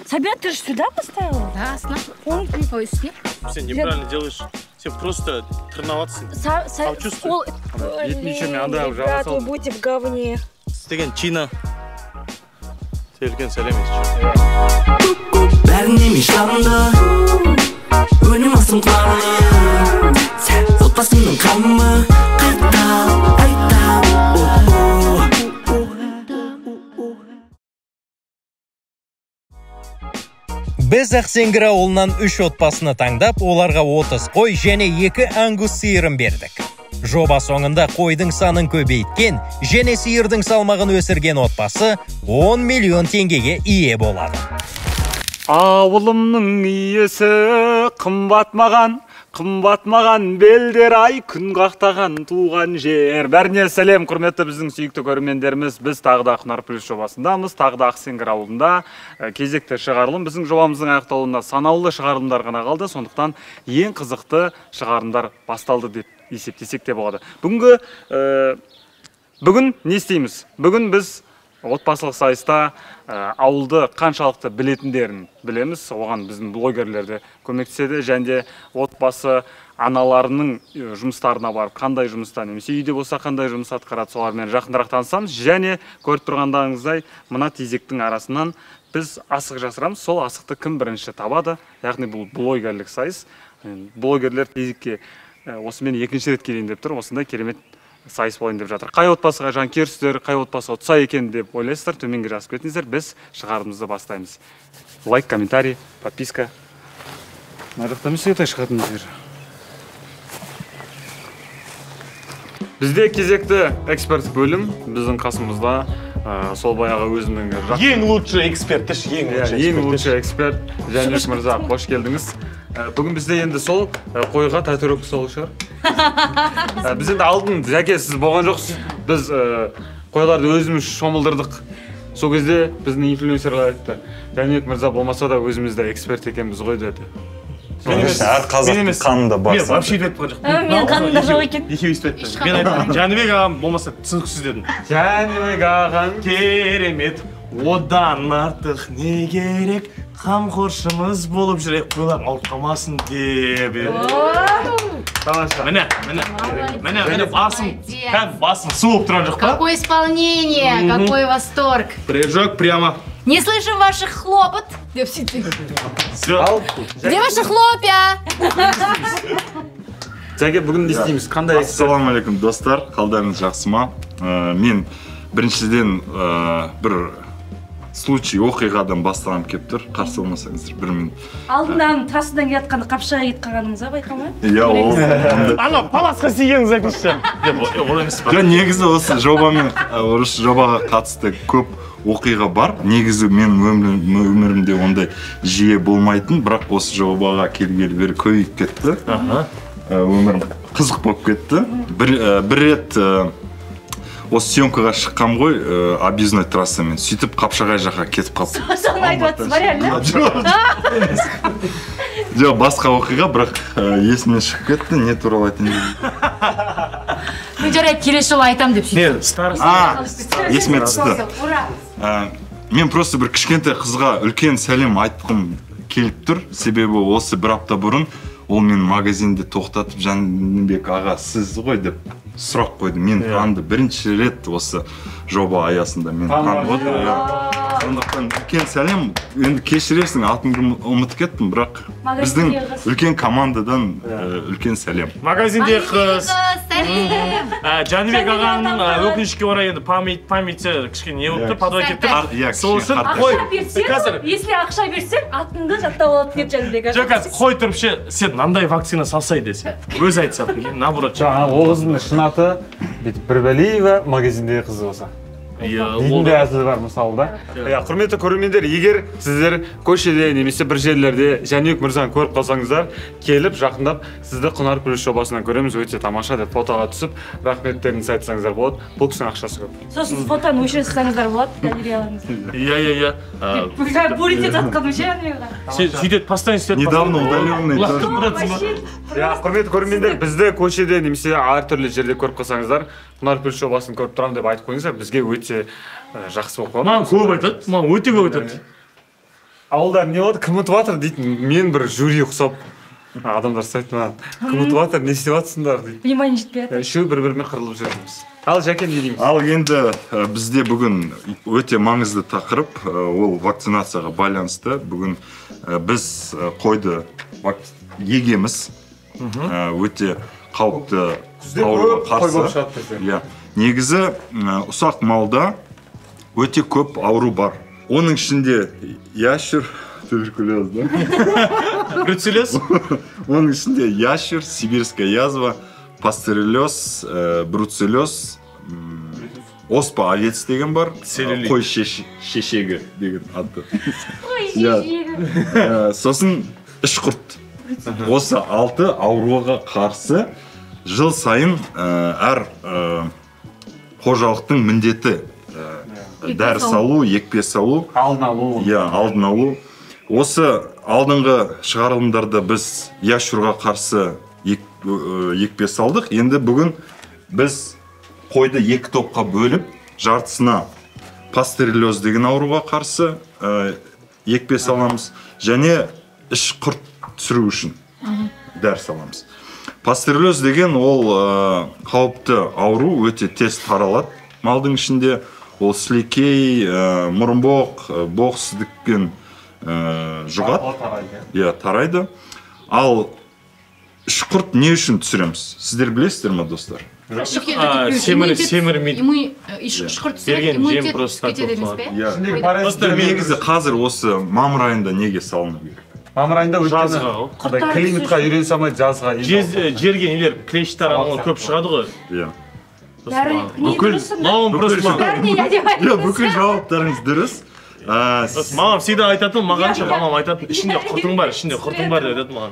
Сабира, ты же сюда поставила? Да, ой, снег. Ты неправильно делаешь. Все просто тренироваться. Чувствуй. Ребят, вы будете в говне. Стеген Чина. Телген сәлем бәріне мишланды өлім асым қуарлы сәл отбасымның қамы қайтам Біз Ақсеңгір ауылынан 3 отбасыны таңдап, оларға 30 қой және 2 ангус сиырын бердік. Жоба соңында қойдың санын көбейткен және сиырдың салмағын өсірген отбасы 10 миллион теңгеге ие болады. Ауылымның иесі қымбат маған белдер ай күн қақтаған туған жер. Бәріне сәлем, құрметті біздің сүйікті көрермендеріміз. Біз тағы да Құнар Плюс жобасындамыз. Тағы да Ақсеңгір ауылында кезекті шығарылым. Біздің жобамыздың аяқталуына санаулы шығарылымдар ғана қалды. Сондықтан ең қызықты шығарылымдар басталды деп есептесек те болады. Бүгін не істейміз? Бүгін біз отбасылық сайыста ауылды қаншалықты білетіндерін білеміз. Оған біздің блогерлерді көмектеседі. Және отбасы аналарының жұмыстарына барып, қандай жұмыста, немесе үйде болса қандай жұмыс атқарады, солармен жақынырақ танысамыз. Және көріп тұрғандарыңыздай мына тезектің арасынан біз асық жасырамыз. Сол асықты кім бірінші табады? Яғни бұл блогерлік сайыс. Блогерлер тезекке осымен екінші рет келейін деп тұр. Осындай керемет сайыс болайын деп жатыр. Қай отбасыға жанкерсіздер, қай отбасыға ұтса екен деп ойлайсыздар, төменге жазып кетіңіздер. Біз шығарымызды бастаймыз. Лайк, комментарий, подписка. Нарықта мүсетай шығатыңыздар. Бізде кезекті эксперт бөлім. Біздің қасымызда сол баяғы өзінің ең лучший эксперт. Ең лучший эксперт Жәнібек мырза, қош келдіңіз. Бүгін бізде енді сол қойға татуировка салу шығар. Біз енді алдын, жәке, сіз болған жоқсыз. Біз қойларды өзіміз шомылдырдық. Сол кезде біздің инфлюенсерлер айтты. Жәнібек мырза болмаса да өзімізде эксперт екенбіз ғой деді. Әр қазақтың қанында бар. Мен вообще өйтіп жатқан жоқпын. Мен қанында жоқ екен. Екеуі өйтіп айтты. Мен айттым, Жәнібек ағам болмаса түсініксіз дедім. Жәнібек ағам Керемет, одан артық не керек? Қамқоршымыз болып жүрек, қойлар ауыртпамасын деп. Тамаша. Міне, басым суып тұрған жоқ па? Какое исполнение, какой восторг. Прыжок прямо. Не слышим ваших хлопот. Все. Где ваши хлопья? Жәке, бүгін не істейміз? Қандай эксперт? Ассалаумағалейкум, достар, қалдарыңыз жақсы ма? Мен біріншіден бір случай оқиғадан бастағым келіп тұр. Қарсы болмасаңыздар, бір минут. Алдынан трасsaдан келатқанда қапшаға кетіп қалғаныңызға байқамай? Иә, ол. Ана паласқа сүйгеніңіз айтыңызшы. Ол емес па? Негізі осы жобаға қатысты көп оқиға бар. Негізі мен өмірімде ондай жиі болмайтын, бірақ осы жобаға келгелі бері көйіп кетті. Өмірім қызық болып кетті. Бір рет осы съемкаға шыққам ғой, объездной трассамен. Сөйтіп Қапшағай жаққа кетіп қалдым. Соны айтып жатсыз ба, реально? Жоқ, басқа оқиға, бірақ есімнен шығып кетті, не туралы айтайын дедім. Ну, жарайды, келесі жолы айтам деп сөйтіп. Есіме түсті. Мен просто бір кішкентай қызға үлкен сәлем айтқым келіп тұр. Себебі осы бір апта бұрын ол мен магазинде тоқтатып, Жәнібек аға сіз ғой деп сұрақ қойды. Мен таныды, бірінші рет осы жоба аясында мен танып. Сондықтан үлкен сәлем. Енді кешірерсің, атымды ұмытып кеттім, бірақ біздің үлкен командадан үлкен сәлем. Магазинде қыз. Жәнібек ағаның өкінішке орай енді памяті кішкене не болып тұр, подвой кетті. Сол үшін қой. Если ақша берсең, атыңды жаттап алады деп Жәнібек аға. Жоқ, қазір қой тұрып ше, сен мынандай вакцина салсай десе. Өз айтса, наоборот. Ол қыздың шын аты Бірбәлиева, магазиндегі қызы болса. Дейінде әзілі бар мысалы да. Құрметті көрермендер, егер сіздер көшеде немесе бір жерлерде Жәнібек мырзаны көріп қалсаңыздар, келіп жақындап сізді Құнар Плюс жобасынан көреміз, өте тамаша деп фотоға түсіп, рахметтеріңізді айтсаңыздар болады. Бұл кісінің ақшасы көп. Сосын фотоны өшіре салсаңыздар болады, галереяларыңызда. Иә. Пуритет жатқан ше Жәнібек аға. Сөйтеді, постоянно сөйтеді. Недавно удаленный тоже. Құрметті көрермендер, бізді көшеде немесе әртүрлі жерде көріп қалсаңыздар, Құнар Плюс жобасын көріп тұрам деп айтып қойыңыздар, бізге өте жақсы болып қалады. Маған көп айтады, маған өте көп айтады. Ауылдар не болады, кім ұтып жатыр дейтін, мен бір жюри ұқсап, адамдар сұрайды маған, кім ұтып жатыр, не істеп жатсыңдар дейді. Внимание жетпей жатыр. Үшеу бір-бірімен қырылып жүрміз. Ал Жәкен не дейміз? Ал енді бізде бүгін өте маңызды тақырып, ол вакцинацияға байланысты. Бүгін біз қойды егеміз, өте қауіпті ауруға қарсы. Негізі ұсақ малда өте көп ауру бар. Оның ішінде яшер, туберкулез, да? Бруцеллез? Оның ішінде яшер, сибирская язва, пастереллез, бруцеллез, оспа овец деген бар, қой шешегі деген аты. Сосын ішқұрт. Осы 6 ауруға қарсы жыл сайын әр қожалықтың міндеті дәрі салу, екпе салу, алдын алу. Осы алдыңғы шығарылымдарда біз яшурға қарсы екпе салдық. Енді бүгін біз қойды 2 топқа бөліп, жартысына пастереллез деген ауруға қарсы екпе саламыз, және ішқұрт түсіру үшін дәрі саламыз. Пастереллез деген ол қауіпті ауру, өте тез таралады малдың ішінде. Ол сілекей, мұрынбоқ, боқсыздықпен жұғады, тарайды. Ал ішқұрт не үшін түсіреміз? Сіздер білесіздер ма, достар? Семірмейді. Ішқұрт берген жем просто негізі қазір осы мамыр айында неге салыну керек? Мамыр айында өйткені климатқа үйрене салмайды, жазға. Жерге нелер, клещ таралған көп шығады ғой. Бүкіл жауаптарыңыз дұрыс. Мамам всегда айтатын, мағанша мамам айтатын, ішінде құртың бар деп айтатын маған.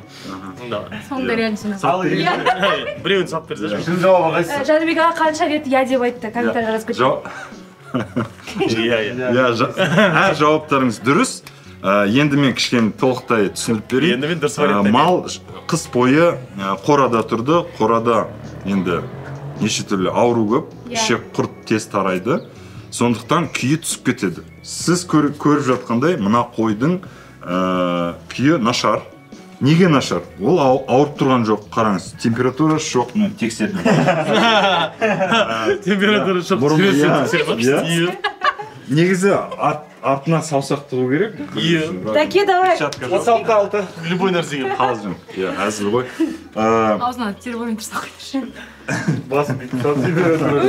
Сонда реально сені. Біреуін сап берсе. Шын жауабы қайсы? Жәнібек аға қанша рет я деп айтты, комментарий жазып кетті. Әр жауаптарыңыз дұрыс. Енді мен кішкене толықтай түсіндіріп берейін. Мал қыс бойы қорада тұрды. Қорада енді неше түрлі ауру көп, ішек құрт тез тарайды. Сондықтан күйі түсіп кетеді. Сіз көріп жатқандай, мына қойдың күйі нашар. Неге нашар? Ол ауырып тұрған жоқ, қараңыз. Температурасы жоқ, тексердім. Температурасы жоқ, негізі артына саусақ тығу керек. Дәке, давай. 36. Любой нәрсеге. Қалжың. Әзіл ғой. Аузына термометр сақойшы. Басын температура.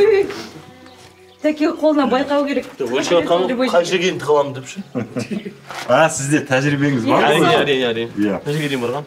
Дәке, қолына байқау керек. Қанша кейін тығаламын деп ше. Сізде тәжірибеңіз бар? Әрине. Қанша кейін барған?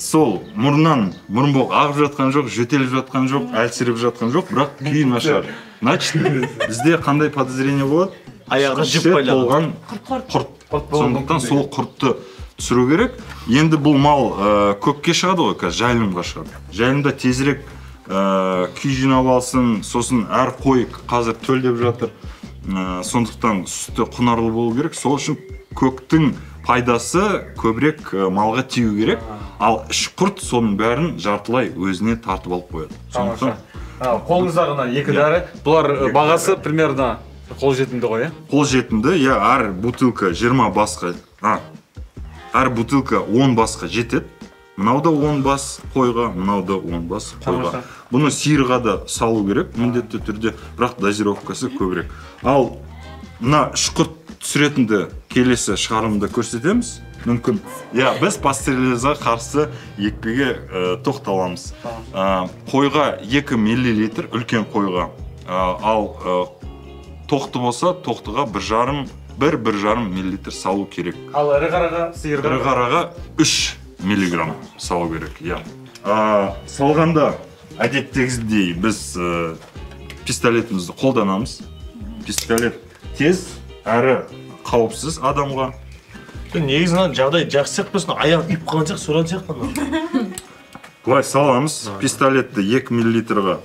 Сол мұрнынан мұрынбоқ ағып жатқан жоқ, жөтеліп жатқан жоқ, әлсіреп жатқан жоқ, бірақ күйі нашар. Значит, бізде қандай подозрение болады? Аяғы жіп байлаған құрт. Сондықтан сол құртты түсіру керек. Енді бұл мал көкке шығады ғой, жайылымға шығады. Жайылымда тезірек күй жинап алсын, сосын әр қой қазір төлдеп жатыр. Сондықтан сүті құнарлы болу керек. Сол үшін көктің пайдасы көбірек малға тию керек. Ал ішқұрт соның бәрін жартылай өзіне тартып алып қояды. Сондықтан қолыңыздағына 2 дәрі, бұлар бағасы примерно қолжетімді ғой, қолжетімді, әр бутылка 20 басқа, әр бутылка 10 басқа жетеді. Мұнауда 10 бас қойға, мұнауда 10 бас қойға. Бұны сиырға да салу керек, міндетті түрде, бірақ дозировкасы көбірек. Ал мына ішқұрт түсіретінді келесі шығарымда көрсетеміз. Мүмкін. Біз пастереллезға қарсы екпеге тоқталамыз. Қойға 2 миллилитр, үлкен қойға. Ал тоқты болса, тоқтыға 1,5 миллилитр салу керек. Ал ірі қараға, сиырға? Ірі қараға 3 миллиграмм салу керек. Салғанда әдеттегідей біз пистолетімізді қолданамыз. Пистолет тез, әрі қауіпсіз адамға. Негізінен жағдай жақсы сияқты болсын, аяқ іп қалған сияқты, сұран сияқты. Бұлай саламыз, пистолетті 2 миллилитрға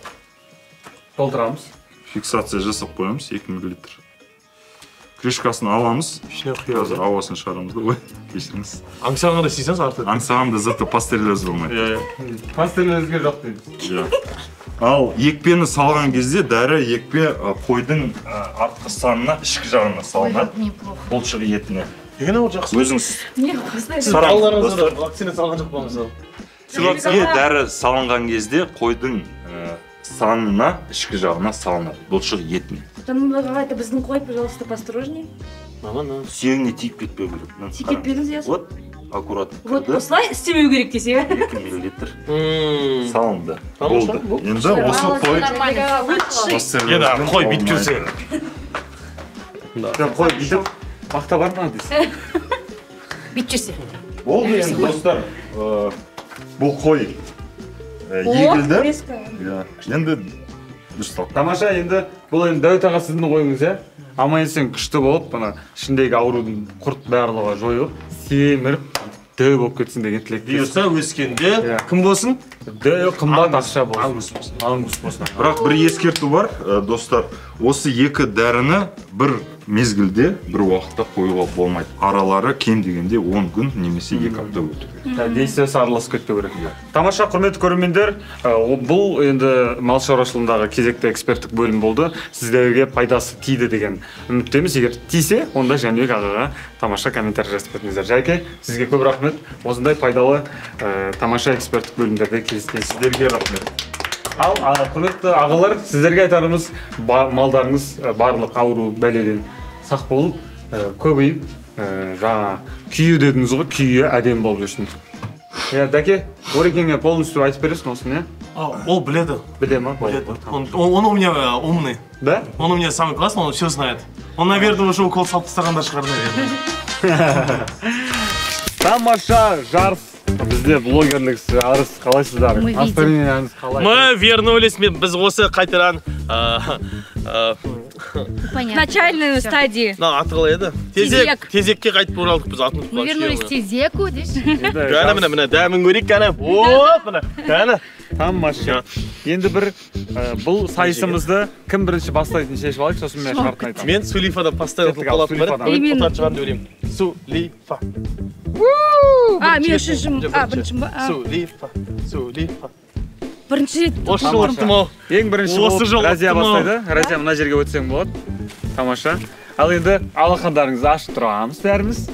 толтырамыз. Фиксация жасап қоямыз, 2 миллилитр. Крышкасын аламыз, қазір ауасын шығарамыз да, кешіріңіз. Аңсағанда істейсіңіз артық? Аңсағанда заты пастереллез болмайды. Пастереллезге жоқ дейді. Ал екпені салған кезде дәрі екпе қойдың артқы санына, ішкі жағына салынады, бұлшық етіне. Егене ол жақсы. Өзіңіз Балаларыңызға вакцина салған жоқ па мысалы? етке дәрі салынған кезде қойдың санына, ішкі жағына салынады. Бұлшық етіне. Давайте біздің қой, пожалуйста, посторожней. Сүйегіне тиіп кетпеу керек. Тиіп кетпеңіз, ясно? Вот, аккуратно. Вот осылай істемеу керек десе. 2 миллилитр салынды. Болды. Енді осы қой Енді қой бүйтпесе. Қой бүйтіп мақта бар ма дейсің? Бүйтіп жүрсе. Болды енді достар. Бұл қой егілді. Енді дұрысталды. Тамаша, енді бұл енді Дәуіт аға сіздің қойыңыз, иә? Аман-есен күшті болып, ішіндегі аурудың құрт барлығы жойылып, семіріп, дөй болып кетсін деген тілектес. Бұйырса өскенде кім болсын? Дөй қымбат ақша болсын. Ангус болсын. Бірақ бір ескерту бар, достар. Осы екі дәріні бір мезгілде, бір уақытта қоюға болмайды. Аралары кем дегенде 10 күн немесе 2 апта өту керек. Дейсесі араласып кетпеу керек. Тамаша, құрметті көрермендер, бұл енді мал шаруашылығындағы кезекті эксперттік бөлім болды. Сіздерге пайдасы тиді деген үміттеміз. Егер тисе, онда Жәнібек ағаға тамаша комментарий жазып кетіңіздер. Жәке, сізге көп рахмет. Осындай пайдалы тамаша эксперттік бөлімдерде кездескен сіздерге рахмет. Ал құрметті ағалар, сіздерге айтарымыз, малдарыңыз барлық ауру бәледен сақ болып, көбейіп, жаңа күйі дедіңіз ғой, күйі әдем болып жүрсін. Дәке, Орекеңе полностью айтып бересің осын, Ол біледі. Біле ма? Он у меня умный. Да? Он у меня самый классный, он все знает. Он, наверное, уже укол салып тастағандар шығар, наверное. Тамаша жарыс. Бізде блогерлік жарыс қалайсыздар? Настроениеңіз қалай? Мы вернулись, біз осы қайтаран Начальную стадии. атқылы еді. Тезекке қайтып оралдық біз атын. Мы вернулись в Тезеку, дейсің? Міне, дәмін көрейік, кәні. Міне, кәні. Тамаша. Енді бір бұл сайысымызды кім бірінші бастайтын шешіп алайық, сосын мен шартын айтамын. Мен Сулифадан поставил қолатым бар. Отат шығарымды өреймін. Сулифа. Мен үшіншім. Біріншім ба? Сулифа. Бірінші рет. Осы жол ұттым ау. Ең бірінші болып Разия бастайды. Разия мына жерге өтсең болады. Тамаша. Ал енді алақандарыңызды ашып тұрамыз бәріміз.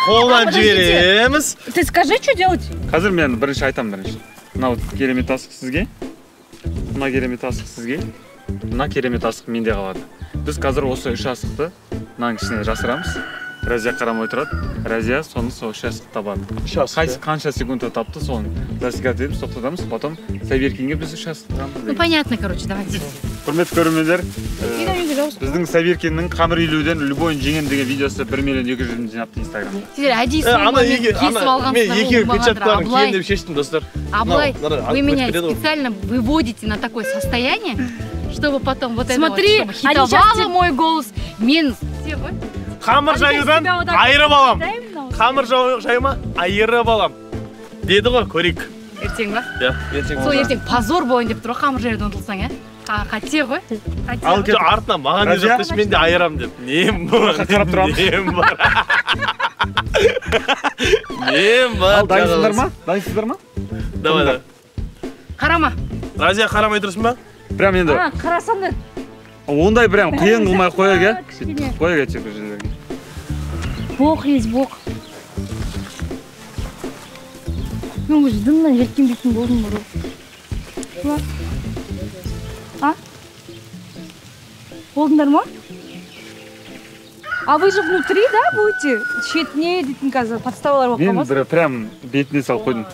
Қолдан жібереміз. Ты скажи, что делать? Қазір мен бірінші айтамын бірінші. Мынау керемет асық сізге. Мына керемет асық сізге. Мына керемет асық менде қалады. Біз қазір осы үш асықты мынаның ішіне жасырамыз. Разия қарамай тұрады. Разия соны сол үш асық табады. Қайсы қанша секундта тапты, соны засекать етіп тоқтатамыз. Потом Сабиркинге біз үш асық табамыз. Ну понятно, короче, давайте. Құрметті көрермендер, біздің Сабиркиннің қамыр илеуден любойын жеңем деген видеосы 1 миллион 200 жинапты Инстаграмда. Сіздер әдейі сонымен кесіп алғансыздар. Аблай, вы меня специально выводите на такое состояние, чтобы потом вот это вот, чтобы хитовало мой голос. Мен... Қамыр жаюдан айырып алам. Қамыр жаюма айырып алам. Деді ғой, көрейік. Ертең ба? Ертең. Сол ертең позор болайын деп тұр ғой, қамыр жаюдан ұтылсаң, Қате ғой. Ал артына маған не жоқтыш, мен де айырам деп. Нем бар? Қарап тұрамыз. Нем бар? Нем бар? Ал дайынсыздар ма? Дайынсыздар ма? Давай. Қарама. Разия, қарамай тұрсын ба? Прям енді. Қарасам да. Ондай прям қиын қылмай қояға. Қояға тек бір жерлерге. Бог есть Бог. Мен уже дымнан желкенбейтін болдым бұрын. Болдыңдар ма? А вы же внутри, да, будете? Шетіне дейтін қазір подставалар болып Мен қалмас? бір прям бетіне салып қойдым.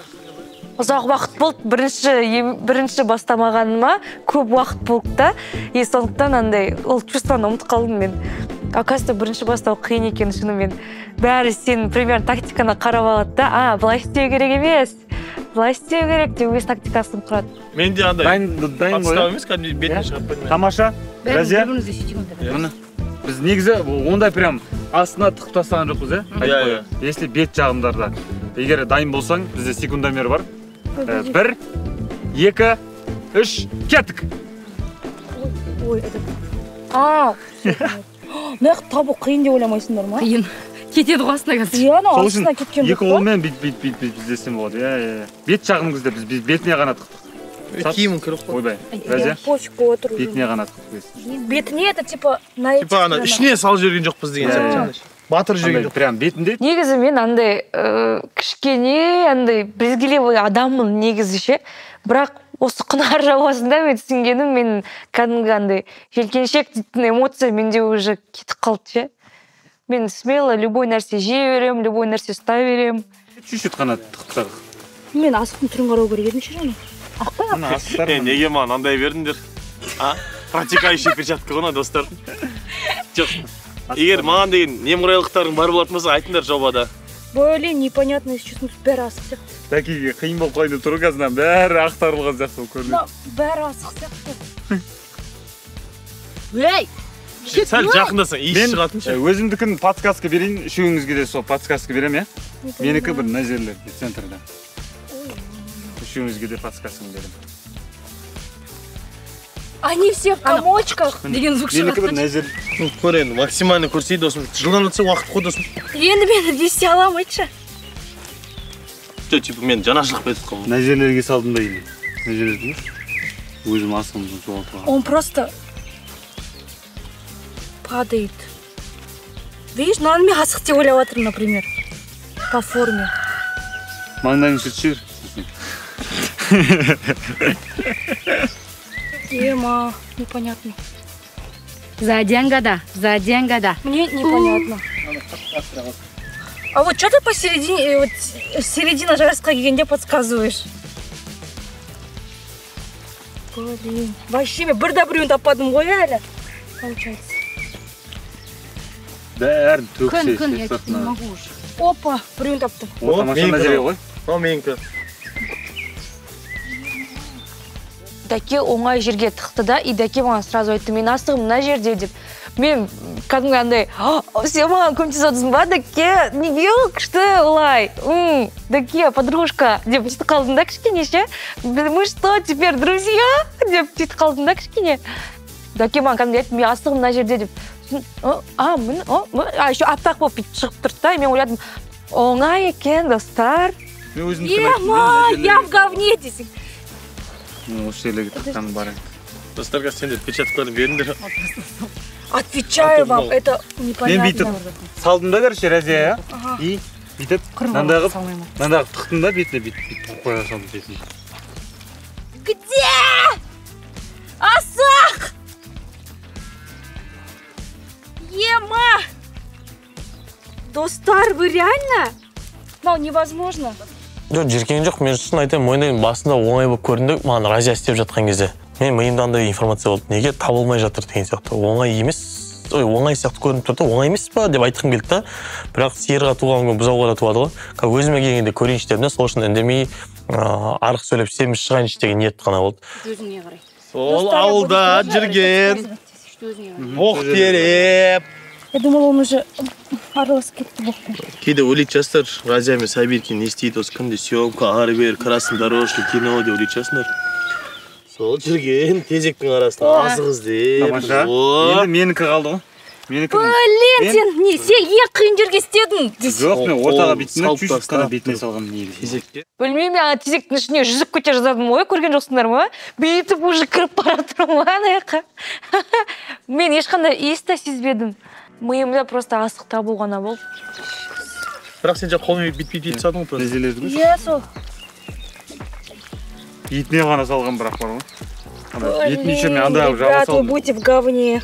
Ұзақ уақыт болды, бірінші бастамағаныма көп уақыт болды да. И сондықтан андай, ол чувствоны ұмытып қалдым мен. Оказывается, бірінші бастау қиын екен шынымен. Бәрі сен, примерно, тактиканы қарап алады да, былай істеу керек емес. Былай істеу керек деп өз тактикасын құрады. Мен де андай. Дайын Подстава емес, кәдімгі бетіне шығып қойдым. Тамаша, Разия. Біз негізі ондай прям астына тықып тастаған жоқпыз, Если бет жағымдарда. Егер дайын болсаң, бізде секундомер бар. 1, 2, 3, кеттік! Ой, Нақ табу қиын деп ойламайсыңдар ма? Қиын. Кетеді ғой астына қазір. Сол үшін екі қолмен бүйтіп біздесен болады. Бет жағымызда біз бетіне ғана тықтық. Киімін кіріп қой. Ойбай, Разия, Почку отыру. бетіне ғана тықтық. Бетіне это типа... Типа ана ішіне сал жерген жоқпыз деген сияқты. батыр жүрген прям бетінде. Негізі мен андай кішкене андай брезгливый адаммын негізі ше. Бірақ осы құнар жауасында мен түсінгенім мен кәдімгі андай желкеншек дейтін эмоция менде уже кетіп қалды ше. Мен смело любой нәрсе жей берем, любой нәрсе ұстай берем. Чуть-чуть қана тықтық. Мен асықтың түрін қарау керек едім ше жаңа. Неге маған андай бердіңдер? Протекающий перчатка ғана достар. Жоқ. Егер маған деген немқұрайлықтарың бар болатын болса, айтыңдар жобада. Блин, непонятно, если честно, бәрі асық сияқты. Дәкеге қиын болып қойды тұру қазынан бәрі ақтарылған сияқты болып көрінеді. Бәрі асық сияқты. Ей! Сәл жақындасаң, иіс шығатын ше. Өзімдікін подсказка берейін, үшеуіңізге де сол подсказка берем, я? Менікі бір мына жерлер, центрда. Үшеуіңізге де подсказканы берем. Они все в комочках деген звук шығады. Менікі бір мына жер. Көр енді, максимально көрсей досым. Жылдан өтсе уақыт қой досым. Енді мені десе алам айтшы. Типа мен жанашылық бетіп қалдым. Мына жерлерге салдым да енді. Мына жерлерді өзім асығымды жоғалтып. Он просто падает. Видишь, ну он мне асық деп ойлап жатырмын, например. По форме. Маңдайың сүртшер. Ема, непонятно. За один года. Мне непонятно. А вот что ты посередине, вот середина жарысқа келгенде подсказываешь? Блин, вообще мен бір да біреуін таппадым ғой әлі. Получается. Бәрін төксе. Күн, я не могу уже. Опа, біреуін таптым. О, машина жерге ғой. О, менікі. Дәке оңай жерге тықты да, и Дәке маған сразу айтты, мен асығым мына жерде деп. Мен кәдімгі андай, сен маған көмектесіп отырсың ба, Дәке? Неге күшті олай? Дәке, подружка деп сөйтіп қалдым да кішкене ше. Мы что, теперь друзья? деп сөйтіп қалдым да кішкене. Дәке маған кәдімгі айтты, мен асығым мына жерде деп. Еще аппақ болып шығып тұрды да, мен ойладым, оңай екен, достар. Ема, я в говне десің. Осы жерлерге тыққаны бар. Достарға сендер печаткаларын беріңдер. Отвечаю вам, это непонятно. Мен бүйтіп салдым да, короче, Разия, и бүйтіп мынандай тықтым да бетіне бүйтіп қоя салдым бетіне. Где? Асық! Ема! Достар, вы реально? Ну, невозможно. Жоқ, жеркеген жоқ, мен шын айтайын, мойындайын басында оңай болып көрінді, маған Разия істеп жатқан кезде. Мен миымда андай информация болды, неге табылмай жатыр деген сияқты. Оңай емес, оңай сияқты көрініп тұрды, оңай емес па деп айтқым келді да. Бірақ сиырға туған күн бұзауға да туады ғой. Өзіме келгенде көрейінші дедім де, сол үшін үндемей арық сөйлеп семіз шығайыншы деген ниет қана болды. Өзіңе қарай. Сол ауылда жүрген, оқ тереп. Я думала, он уже араласып кетті боқпен. Кейде ойлайды жастар, Разия мен Сабиркин не істейді осы күнде съемка, ары бері, красный дорожка, кино деп ойлайды жастар. Сол жүрген тезектің арасында азық іздеп. Тамаша. Енді менікі қалды ғой. Блин, сен ең қиын жерге істедің. Жоқ, мен ортаға бетіне чуть-чуть қана бетіне салғам негізі. Білмеймін, ана тезектің ішіне жүзік көте жаздадым ғой, көрген жоқсыңдар ма? Бүйтіп уже кіріп бара тұрмын ана жаққа. Мен ешқандай иіс те сезбедім. Миымда просто асық табу ғана болды. Бірақ сен жақ қолмен бит-бит салдың ғой. Нәзелерді көш? Иә, сол. Етіне ғана салған бірақ бар ғой. Етіне еще мен андай жаба Ребят, вы салдым. будете в говне.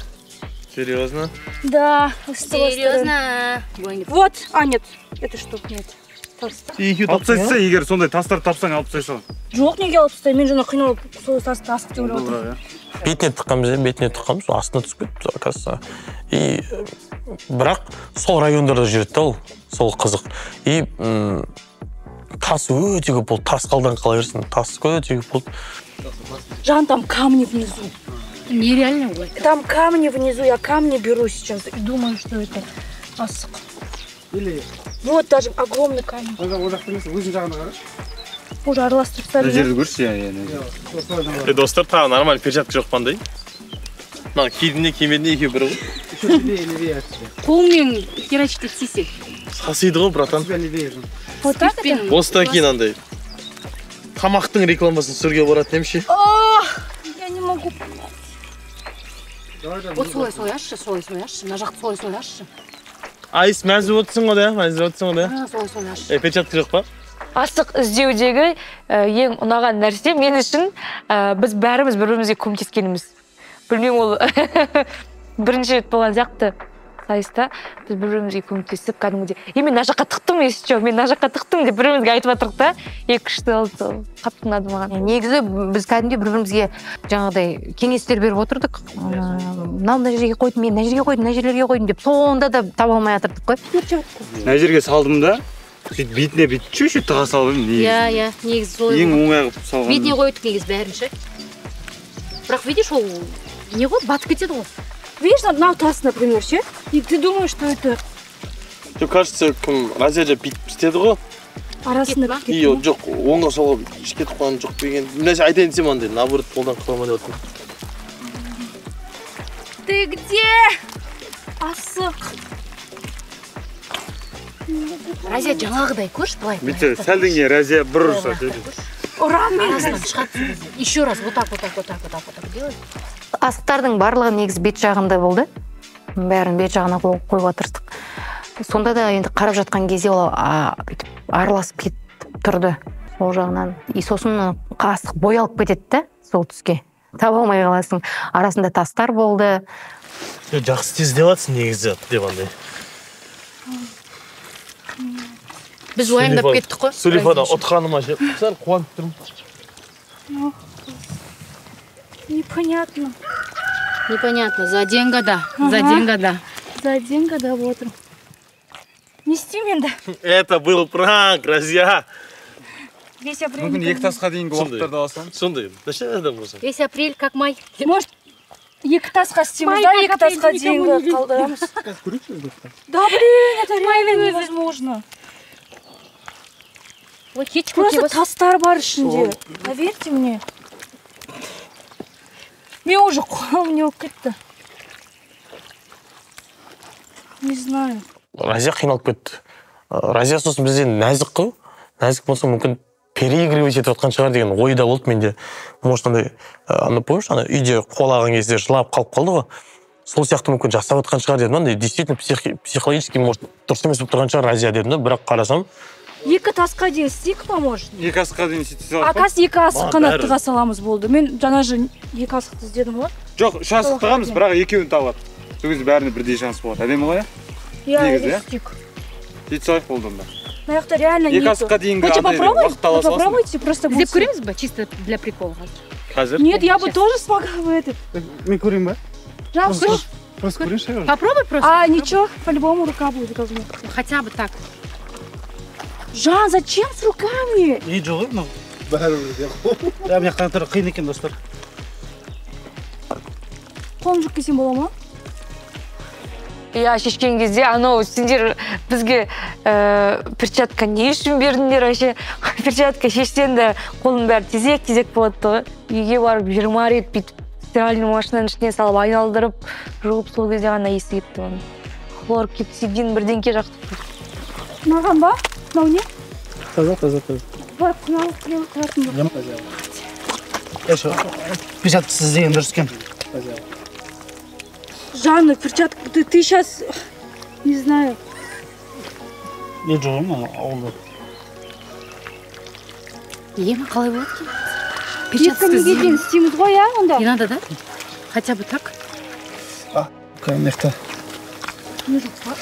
Серьезно? Да. Серьезно? Вот, а нет, это что? Нет. Алып тастайсың, егер сондай тастар тапсаң алып тастайсың. Жоқ, неге алып тастаймын? Мен жаңа қиналып сол тасты асық деп ойлап отырмын. Бетіне тыққанбыз, астына түсіп кетті, оказывается. И бірақ сол райондарда жүреді да ол, сол қызық. И тас өте көп болды, тас қалдан қала берсін, тас өте көп болды. Жан, там камни внизу. Нереально. Там камни внизу, я камни беру сейчас и думаю, что это асық. Вот даже огромный камень. Уже араластырып Мына тастадым. жерді көрші, иә. Достар, тағы нормально перчатка жоқ қандай. Мына киіміне киіміне екеу бірі ғой. Қолмен херачить істесек. Сасиды ғой, братан. Вот так это? Осыдан кейін андай тамақтың рекламасын түсіруге баратын емші. Я не могу. Вот солай ашшы, мына жақты солай ашшы. Айс мәзіп отырсың ғой да, мәзіп отырсың ғой да. Солай. Печатка жоқ па? Астық іздеудегі ең ұнаған нәрсе мен үшін біз бәріміз бір-бірімізге көмектескеніміз. Білмеймін, ол бірінші рет болған сияқты сайыста біз бір-бірімізге көмектесіп, кәдімгідей. Мен мына жаққа тықтым, естіп, мен мына жаққа тықтым деп бір-бірімізге айтып жатырық та, екі-үшті алды, қатты ұнады маған. Негізі біз кәдімгідей бір-бірімізге жаңағыдай кеңестер беріп отырдық. Мынау мына жерге қойдым, мен мына жерге қойдым, мына жерлерге қойдым деп, сонда да таба алмай жатырдық қой. Мына жерге салдым да, сөйтіп бетіне бүйтіп чуть-чуть тыға салдым. Иә, негізі солай. Ең оңай қылып салған. Бетіне қойдық негізі бәрінші. Бірақ видишь, ол не ғой, батып кетеді ғой. Видишь, на таз, например, ше? И ты думаешь, что это... Жоқ, кажется, кім Разия бүйтіп істеді ғой. Арасында кетті. И жоқ, оңға солға ішіп кетіп қалған жоқ деген. Нәрсе айтайын десем андай, наоборот, қолдан қаламай деп отырмын. Ты где? Асық. Разия жаңағыдай көрші, былай. Бүйтсе, сәлден кейін Разия бір ұрса. Арасынан шығады. Еще раз, вот так делай. Асықтардың барлығы негізі бет жағында болды. Бәрін бет жағына қойуға тырыстық. Сонда да енді қарап жатқан кезде ол араласып кетіп тұрды ол жағынан. И сосын асық боялып кетеді да сол түске. Таба алмай қаласың. Арасында тастар болды. Жақсы тез деватсың негізі деп андай. Біз уайымдап кеттік қой. Сулифада отқаныма жеп, сәл қуанып тұрмын. Непонятно. Непонятно. За день года. За день года. За день года, вот он. Нести менді. Это был пранк, Разия. Весь апрель. Мүмкін екі тасқа дейінгі уақыттарды аласам. Сондай. Дәшәдім болса. Весь апрель, как май. Может, екі тасқа істейміз, да, екі тасқа дейінгі қалдырамыз. Да, блин, это реально невозможно. Просто тастар бар ішінде. Поверьте мне. Мен уже қолым не болып кетті. Не знаю. Разия қиналып кетті. Разия сосын бізден нәзік қой. Нәзік болса мүмкін переигрывать етіп жатқан шығар деген ойда болды менде. Может, андай, помнишь, ана үйде қолаған кезде жылап қалып қалды ғой. Сол сияқты мүмкін жасап жатқан шығар дедім. Андай действительно психологически может дұрыс емес болып тұрған шығар Разия дедім да, бірақ қарасам. Екі тасқа дейін істейік па, может? Екі асыққа дейін істейік салып. Акас екі асық қанаттыға саламыз болды. Мен жаңа же екі асықты іздедім ғой. Жоқ, үш асық тығамыз, бірақ екеуін табады. Сол кезде бәріне бірдей шанс болады. Әдемі ғой? Иә, істейік. Сөйтіп салайық болды онда. Мына жақта реально нету. Екі асыққа дейінгі уақыт аласың. Попробуйте, просто іздеп көреміз ба, чисто для прикола? Қазір? Нет, я бы тоже смогла бы этот. Мен көрейін ба? Просто көрейінші. Попробуй просто. А, ничего, по-любому рука будет говно. Хотя бы так. Жан, зачем с руками? Не жоқ, мынау. Бәрібір. Я мына жаққа тұрып қиын екен, достар. Қолым жүк кесем бола ма? Иә, шешкен кезде, анау сендер бізге перчатка не үшін бердіңдер вообще? Перчатка шешсен де қолым бәрі тезек-тезек болады ғой. Үйге барып 20 рет бүйтіп стиральный машинаның ішіне салып айналдырып, жуып сол кезде ғана есі кетті оны. Хлор кепсидин бірдеңке жақтық. Маған ба? Мынау не? Таза. Бар, құналық. Еще, перчаткасыз деген дұрыс екен. Жанна, перчатка, ты сейчас, не знаю. Не жоқ, мынау ауылда. Ема қалай болады екен? Перчаткасыз дейін істейміз ғой, я, онда? Не надо, да? Хотя бы так? Конечно. Не жоқ па?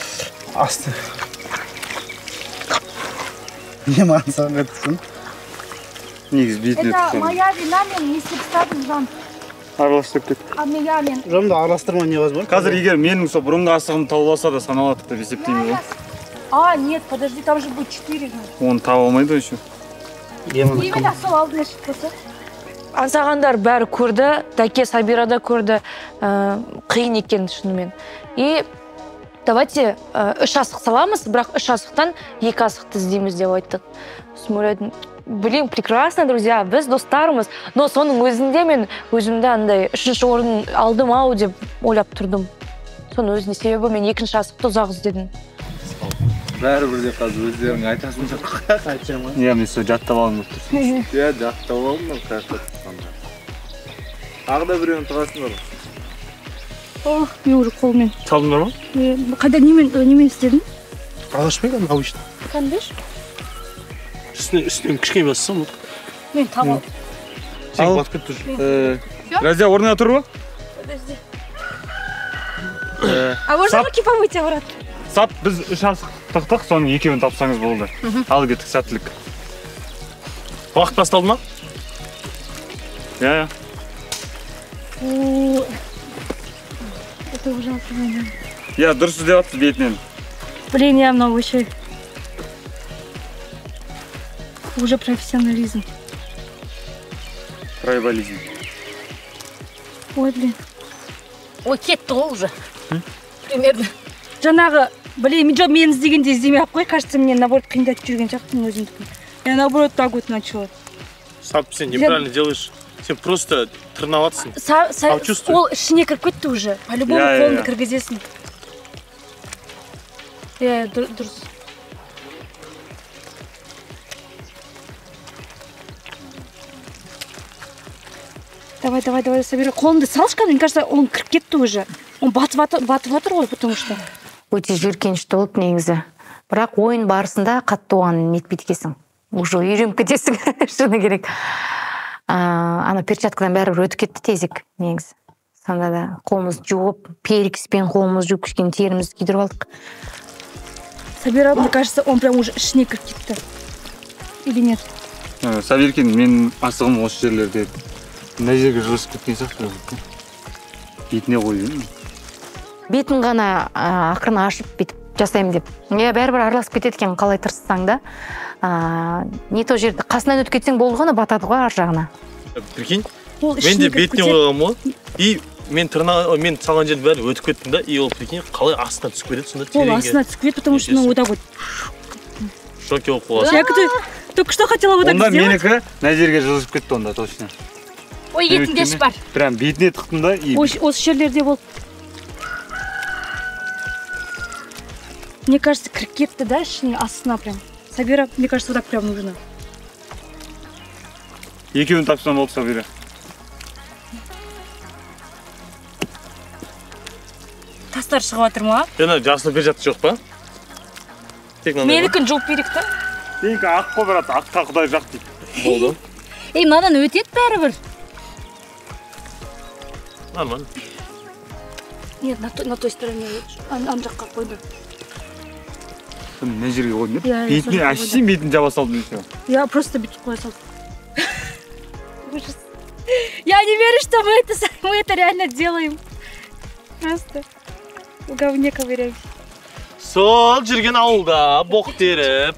Асты. Не мансаң әттісің? Негіз бетіне Это тұтсам. моя вина, мен не істеп тастадым, Жан. Араластырып кеттік. А мен. Жамды араластырма невозможно. Қазір егер менің сол бұрынғы асығым табылса да саналады деп есептеймін ғой. А, нет, подожди, там же будет 4. Оны таба алмайды еще. Именно сол алдына шықпаса. Аңсағандар бәрі көрді, Дәке Сабира да көрді, қиын екен шынымен. И давайте 3 асық саламыз, бірақ 3 асықтан 2 асықты іздейміз деп айттық. Ойладым, блин, прекрасно, друзья, біз достарымыз, но соның өзінде мен өзімді андай 3-ші орын алдым ау деп ойлап тұрдым. Соның өзіне себебі мен 2-ші асықты ұзақ іздедім. Бәрібір де қазір өздерің айтасың жоқ. Айтамын. Иә, мен сол жаттап алып тұрсың. Иә, жаттап алдым, қайқы тұрсаңда. Ағы да біреуін тұрасыңдар. Мен уже қолмен. Салдыңдар ма? Қайда немен істедің? Ағашпен обычно. Қандаш? Үстінен кішкене бассам. Мен табал. Сен батып кетті. Разия, орнына тұр ба? Подожди. А можно руки помыть, обратно? Сап, біз 3 асық тықтық, соның 2-ін тапсаңыз болды. Ал кеттік, сәттілік. Уақыт басталды ма? Я. Это ужасно. Я дұрыс деп атты бетінен. Блин, я много еще. Уже профессионализм. Трайбализм. Ой, блин. Ой, кетті ғой уже. Примерно. Жаңағы, блин, мен іздегенде іздемей ақ қой, кажется, мне наоборот қиындатып жүрген сияқтымын өзімдікін. Я наоборот так вот начала. Сап, сен неправильно делаешь. Сен просто треноваться. Ол ішіне кіріп кетті уже. По-любому қолыңды кіргізесің. Дұрыс. Давай, собирай. Қолымды салшы, мне кажется, он кіріп кетті уже. Он батып жатыр ғой, потому что. Өте жиіркенішті болды негізі. Бірақ ойын барысында қатты оған нетпейді екенсің. Уже үйреніп кетесің, шыны керек. Ана перчаткадан бәрібір өтіп кетті тезек негізі. Сонда да қолымыз жуып, перекіспен қолымыз жуып, кішкене терімізді күйдіріп алдық. Собирал, мне кажется, он прям уже ішіне кіріп кетті. Или нет? Сабиркин, мен асығым осы жерлерде мына жерге жылысып кеткен сияқты. Бетіне қойдым. Бетін ғана ақырын ашып бетіп жасаймын деп. Бәрібір араласып кетеді екен, қалай тырыссаң да. Не то жерді қасынан өтіп кетсең болды ғана батады ғой ар жағына. Прикинь, мен де бетіне қойғам ғой. И мен салған жерді бәрі өтіп кеттім да, и ол прикинь, қалай астына түсіп кетеді сонда тереңге. Ол астына түсіп кетеді, потому что вот так вот. Шоке болып қаласың. Я только что хотела вот так сделать. Онда менікі мына жерге жылысып кетті онда точно. Ой, етінде іш бар. Прям бетіне тықтым да. Осы жерлерде болды. Мне кажется, кіріп кетті да, ішіне астына прям. Сабира, мне кажется, вот так прям нужно. Екеуін тапсам болды, Сабира. Тастар шығып жатыр ма? Жасыл перчатка жоқ па? Менікін жуып берейік та. Сенікі ақ қой, брат, аққа құдай жақ дейді. Болды. Мынадан өтеді бәрібір. Нормально. Нет, на той стороне лучше. Ан жаққа қойды. Мына жерге қойдым деп? Бетіне әшейін бетін жаба салдым еще. Я просто бетіп қоя салдым. Я не верю, что мы это реально делаем. Просто в говне ковыряемся. Сол жүрген ауылда боқ теріп.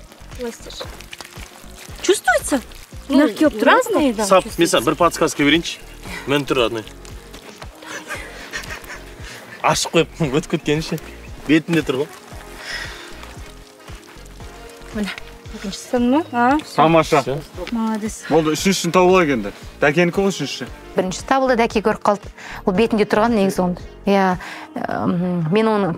Чувствуется? Мягкие разные, да. Сап, мен бір подсказка берейінші. Мен тұр одной. Ашып қойып, өтіп кеткенше. Бетінде тұр ғой. Міне, екіншісін ма? Тамаша. Молодец. Болды, үшіншісін тауыла кенді. Дәкенікі ғой үшінші. Бірінші табылды, дәке көріп қалды. Ол бетінде тұрған негізі онды. Мен оның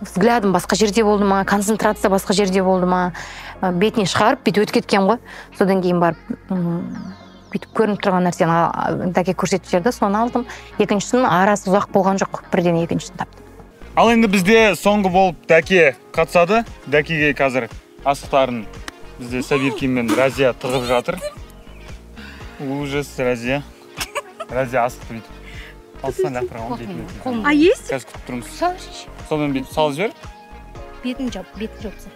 взглядым басқа жерде болды ма, концентрация басқа жерде болды ма, бетіне шығарып, бет өтіп кеткен ғой. Содан кейін барып, бүйтіп көрініп тұрған нәрсені дәке көрсетіп жерді, соны алдым. Екіншісінің арасы ұзақ болған жоқ, бірден екіншісін таптым. Ал енді бізде соңғы болып дәке қатысады. Дәкеге қазір асықтарын бізде Сабиркин мен Разия тығып жатыр. Ужас, Разия. Разия асықты бүйтіп. Алсан лақтырған бетіне. А есть? Қазір күтіп тұрмыз. Содан бүйтіп салып жібер. Бетін жопса.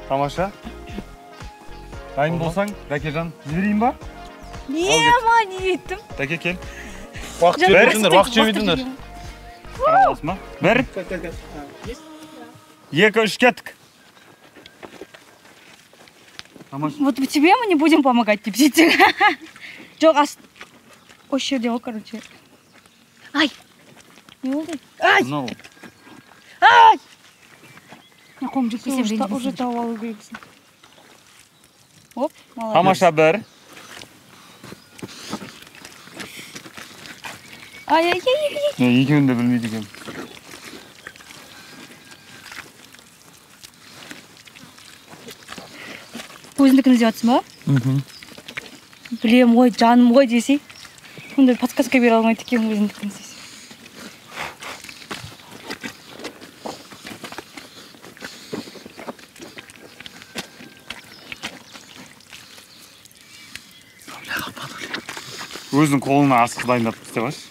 Тамаша. Дайын болсаң, Дәкежан, жіберейін ба? Не еттім. Дәке кел. Уақыт жемейдіңдер. Қараласың ба? Бір. Екі, үш кеттік. Вот тебе мы не будем помогать, типсите. Жоқ, осы жерде ол, короче. Ай! Не болды? Ай! Ай! Қолым жетпесе уже тауып алу керексің. Оп, молодец. Тамаша бір. Ай-ай-ай-ай. Екеуін де білмейді екен. Өзіндікін іздеватсың ба? Білем ғой, жаным ғой десей. Онда подсказка бере алмайды екен өзіндікін іздесе. өзінің қолына астық дайындап істеп алшы.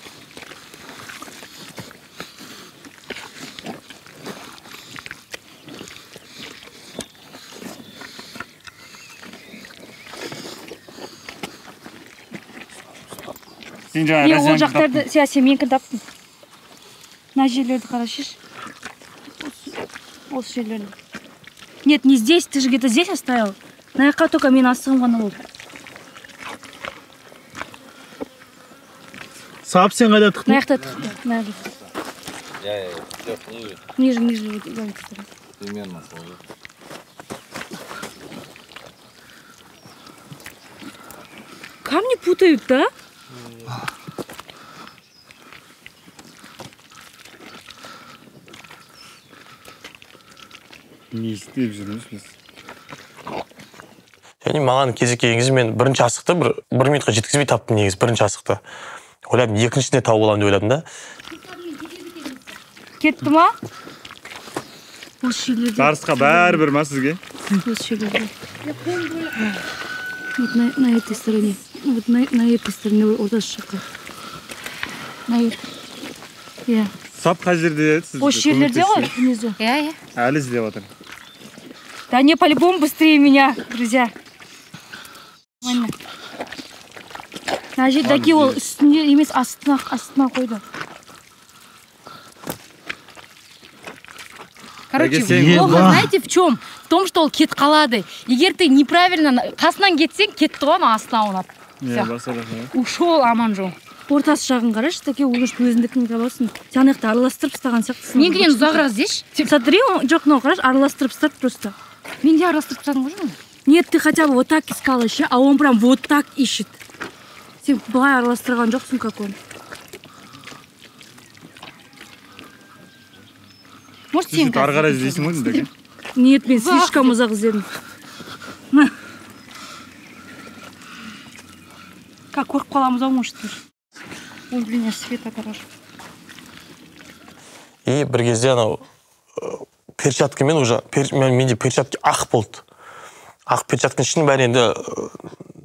Сен жаңа ол жақтарды сен менікін таптың. Мына жерлерді қарашыш. Осы жерлерді. Нет, не здесь, ты же где-то здесь оставил. На жаққа только мен астығым ғана болды. Сап сен қайда тықтың? На жақта тықты. На жақта. Ниже. Примерно сол. Камни путают, да? Не істеп жүрміз біз. Және маған кезек келген кезде мен бірінші асықты бір минутқа жеткізбей таптым негізі бірінші асықты. Ойладым екіншісіне тауып аламын деп ойладым да. Кетті ма? Осы жерлерде. Жарысқа бәрібір ма сізге? Осы жерлерде. Вот на этой стороне. Вот на этой стороне ортасы жаққа. На этой. Иә. Сап қай жерде еді сіз? Осы жерлерде ғой внизу. Иә. Әлі іздеп отыр. Да не, по-любому быстрее меня, друзья. Нормально. Мына жердегі ол үстінде емес астына қойды. Короче, плохо, знаете, в чем? В том, что ол кет қалады. Егер ты неправильно қасынан кетсең, кетті ғой, астына онат. Ушол аман жол. Ортасы жағын қараш, таки олыш өзіндікін табасын. Сен аяқты араластырып ұстаған сияқтысың. Менкінен ұзағырақ іздеш. Смотри, жоқ, мынау қараш, араластырып ұстап просто. Мен де араластырып ұстадың ғой? Нет, ты хотя бы вот так искал еще, а он прям вот так ищет. Сен былай араластырған жоқсың, как он. Может, сен ары қарай іздейсің ғой деймін. Нет, мен слишком ұзақ іздедім. Как көріп қаламыз ау, может. Ой, блин, я света короче. И бір кезде анау перчаткамен уже менде перчатка ақ болды. Ақ перчатканың ішінің бәрі енді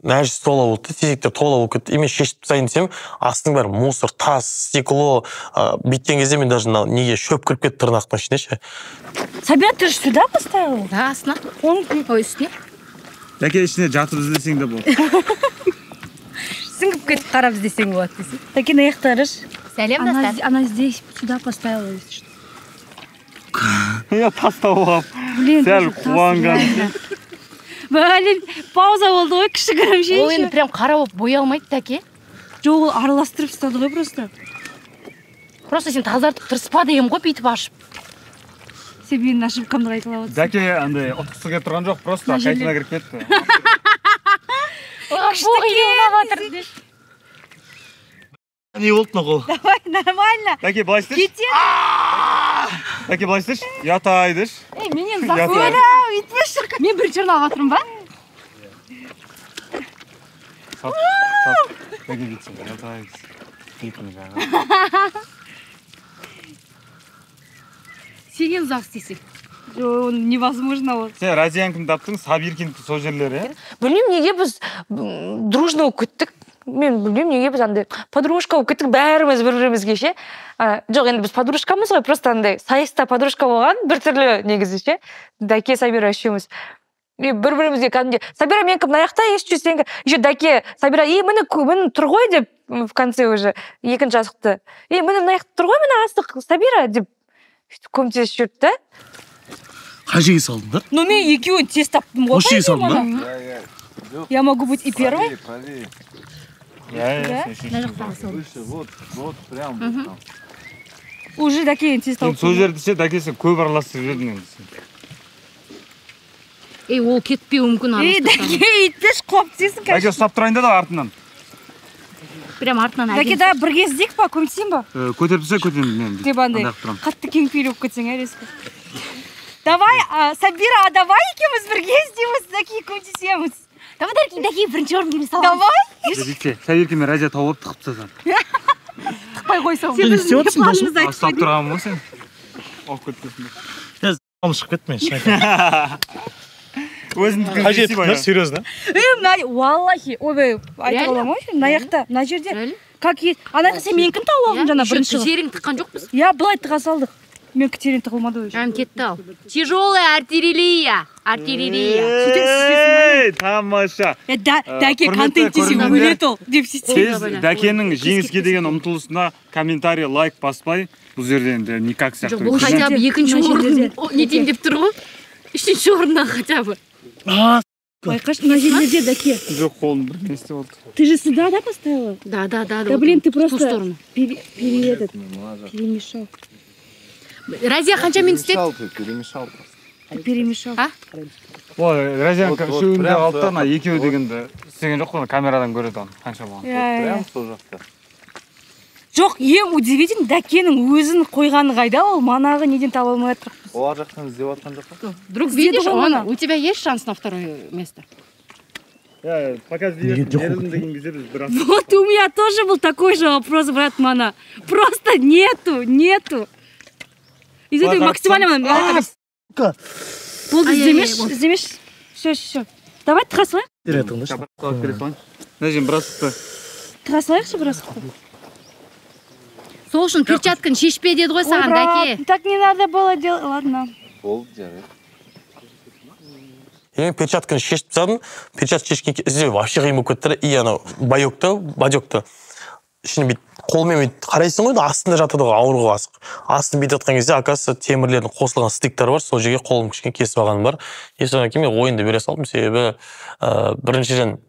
нәжіс тола болды, тезектер тола болып кетті. Мен шешіп тастайын десем, астының бәрі мусор, тас, стекло, бүйткен кезде мен даже неге шөп кіріп кетті тырнақтың ішіне ше. Сабира, ты же сюда поставила? Да, астына. Ой, үстіне. Яке ішіне жатып іздесең де болады. Сіңіп кетіп қарап іздесең болады десе. Таки на ехать қараш. Сәлем достар. Она здесь сюда поставила, если что. Я тастап алып. Блин, сәл қуанған. Блин, пауза болды ғой, кішігірім ше. Ол енді прям қара болып боя алмайды таке. Жоқ, ол араластырып ұстады ғой просто. Просто сен тазартып тырыспа деген ғой бүйтіп ашып. Сен менің ошибкамды қайталап отырсың. Дәке андай ұтқысы келіп тұрған жоқ, просто қайтына кіріп кетті. Не болды мынау? Давай, нормально. Дәке, былай істеші. Дәке, былай істеші. Ятайдыш. Ей, менен зақыра, үйтпеші. Мен бірінші орын алатырмын ба? Сап. Дәке, бүйтсің, ятайдыш. Бүйтін жаңа. Сеген ұзақ істесек. Невозможно ол. Сен Разиянкін таптың, Сабиркін сол жерлері. Білмеймін, неге біз дружно кеттік. Мен білмеймін, неге біз андай подружка болып кеттік, бәріміз бір-бірімізге ше. Жоқ, енді біз подружкамыз ғой, просто андай сайыста подружка болған, бір түрлі негізі ше. Дәке, Сабира үшеуміз. Бір-бірімізге кәдімде, Сабира мен кім наяқта ешчу сенгі, еще Дәке, Сабира, мені тұр ғой деп, в конце уже, екінші асықты. Мені наяқта тұр ғой, мені астық, Сабира деп, көмтесіп жүрді, да? Қай жерге салдыңдар? Ну, мен екеуін тез таптым ғой. Осы жерге салдың ба? Я могу быть и первой. Вот, прям. Уже Дәкең тез таптым. Сол жерді ше, Дәке, сен көп араластырып жүрдің енді. Ол кетпеуі мүмкін араластырсам. Дәке, итпеш қоп дейсің кәші. Дәке, ұстап тұрайында да артынан. Прям артынан әден. Дәке, да, бірге іздейік па, көмсейін ба? Көтеріп тұрса, көтеріп мен. Деп андай, қатты кеңпейлі болып кетсең, әрескі. Давай, Сабира, давай екеуміз бірге іздейміз, Дәке, көмтесеміз. Давай, Дәке, бірінші орын келе саламыз. Давай. Сабирке мен Разия тауып тықып тастасам. Тықпай қойсам. Сен біздің не планымызды айтып Астап тұрған ғой сен. Оқ көткесін. Шығып кетті мен, шайқа. Өзіндікін серьезно? Валлахи, ойбай, айтып аламын ғой, мына жақта, мына жерде. Как есть. Ана сен менікін тауып алдың жаңа бірінші. Жерің тыққан жоқпыз? Я былай тыға салдық. Мен терең тығылмады ғой. Әм кетті ау. Тяжелая артиллерия. Ей, тамаша. Дәке контент десең өлет ол деп сіз Дәкенің жеңіске деген ұмтылысына комментарий, лайк баспай, бұл жерде енді никак сияқты. Бұл хотя бы екінші орын нетен деп тұр ғой. Үшінші орыннан хотя бы. Байқаш, мына жерлерде Дәке. Жоқ, қолым бір несте болды. Ты же сюда, да, поставила? Да. Да, блин, ты просто перемешал. Разия қанша минут істеді? Перемешал. Ой, Разиянка үшеуінде алттан, екеуі дегенді істеген жоқ қой, камерадан көреді оны. Қанша болған? Прям сол жақта. Жоқ, ең удивительно, Дәкенің өзін қойғаны қайда, ол манағы неден таба алмай жатыр. Олар жақтан іздеп жатқан жоқ па? Вдруг видишь, у тебя есть шанс на второе место? Пока берілдім деген кезде біз бір астық. Вот у меня тоже был такой же вопрос, брат Мана. Просто нету. Из этой максимально... Болды, іздемеш. Все. Давай тыға салайық. Нәжем, бір астықты. Тыға салайықшы бір астықты. Сол үшін перчатканы шешпе деді ғой саған, Дәке. Так не надо было делать. Ладно. Болды, жарайды. Мен перчатканы шешіп тастадым. Перчатка шешкен кезде вообще қиын болып кетті. И анау бадьокты ішіне бүйтіп қолмен бүйтіп қарайсың ғой, астында жатады ғой ауырға асық. Астын бүйтіп жатқан кезде, оказывается, темірлердің қосылған стиктары бар, сол жерге қолым кішкене кесіп алғаным бар. Содан кейін мен ойынды бере салдым, себебі біріншіден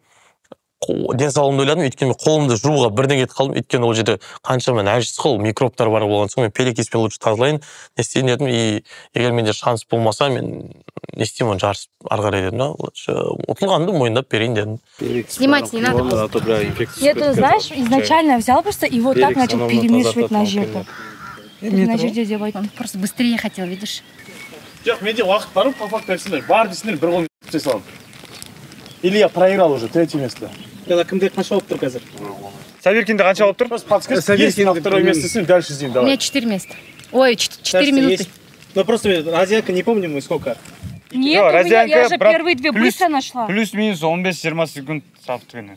денсаулығымды ойладым, өйткені қолымды жууға бірден кетіп қалдым, өйткені ол жерде қаншама нәжіс қол, микробтар бар болған соң мен пелекеспен лучше тазалайын, не істейін дедім. И егер менде шанс болмаса, мен не істеймін, оны жарысып ары қарай дедім. Ұтылғанды мойындап берейін дедім. Снимать не надо. Я тут, знаешь, изначально взял просто и вот так начал перемешивать на жерді. На жерде деп айтам. Просто быстрее хотел, видишь? Жоқ, менде уақыт бар, по факту айтсыңдар, бар дейсіңдер, бір қолын түсе салам. Или я проиграл уже, третье место. Кімде қанша болып тұр қазір? Сабиркинде қанша болып тұр? Просто подсказка, если на второе место сын, дальше с ним У давай. меня 4 места. Ой, 4 минуты. Ну просто Разиянка не помним мы сколько. Нет, у меня, я же первые две быстро нашла. Плюс-минус 15-20 секунд саптыкінен.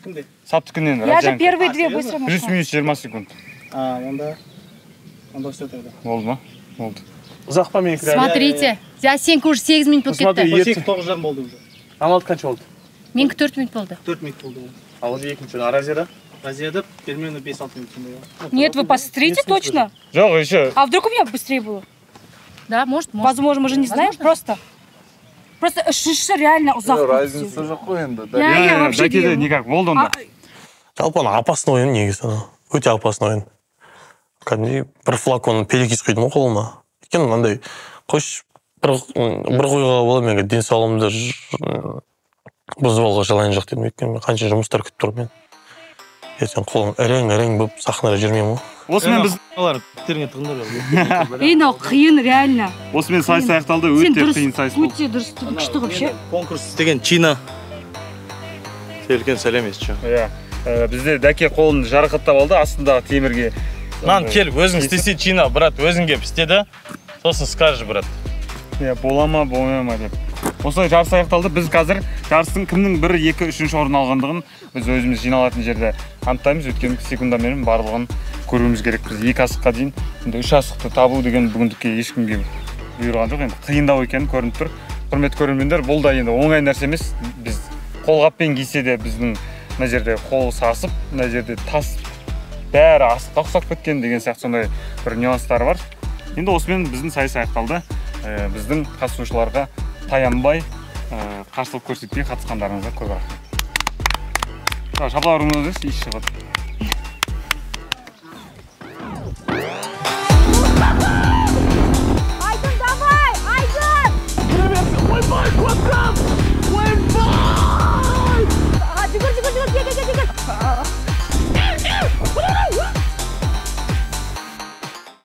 Кімде? Саптыкінен Я же первые две быстро нашла. Плюс-минус 20 секунд. Онда все тогда. Болды ма? Болды. Ұзақ па мен кірі? Смотрите, сенькі уже 8 минут болып кетті. 8-9 жан болды уже. Амалды қанша болды? Менікі 4 минут болды. 4 минут болды. Ал ол екінші, а Разияда? Разияда примерно 5-6 минут. Нет, вы посмотрите точно. Жоқ, еще. А вдруг у меня быстрее было? Да, может. Возможно, мы же не знаем, просто шиші реально ұзақ. Разница жоқ қой енді. Я вообще Дәкеде никак, болды онда. Жалпы опасный ойын негізі. Өте опасный ойын. Кәдімгідей бір флакон пелекис құйдым ғой қолыма. Өйткені мынандай қойш бір қойға бола менге денсаулығымды бұзып алуға жалайын жоқ дедім. Өйткені қанша жұмыстар күтіп тұр мен. Ертең қолым әрең болып сахнада жүрмеймін ғой. Осымен біз Мынау қиын реально. Осымен сайыс аяқталды, өте қиын сайыс болды. Өте дұрыс, күшті вообще. Конкурс деген Чина. Үлкен сәлем естіші. Бізде Дәке қолын жарақаттап алды, астындағы темірге. Нан келіп, өзің істесе Чина, брат, өзің кеп істеді, сосын скажешь, брат. Бола ма, болмай ма деп. Осылай жарыс аяқталды. Біз қазір жарыстың кімнің 1, 2, 3 орын алғандығын біз өзіміз жиналатын жерде анықтаймыз. Өткен секундамерін барлығын көруіміз керек. Біз 2 асыққа дейін 3 асықты табу деген бүгіндікке ешкімге бұйырған жоқ. Енді қиындау екені көрініп тұр. Құрметті көрермендер, бұл да енді оңай нәрсе емес. Біз қолғаппен кисе де біздің мына жерде қол сасып, мына жерде тас бәрі асыққа ұқсап кеткен деген сияқты сондай бір нюанстар бар. Енді осымен біздің сайыс аяқталды. Біздің қатысушыларға таянбай, қарсылық көрсетпей қатысқандарыңызға көп рахмет. Шапалақ ұрыңыз, еш шығады.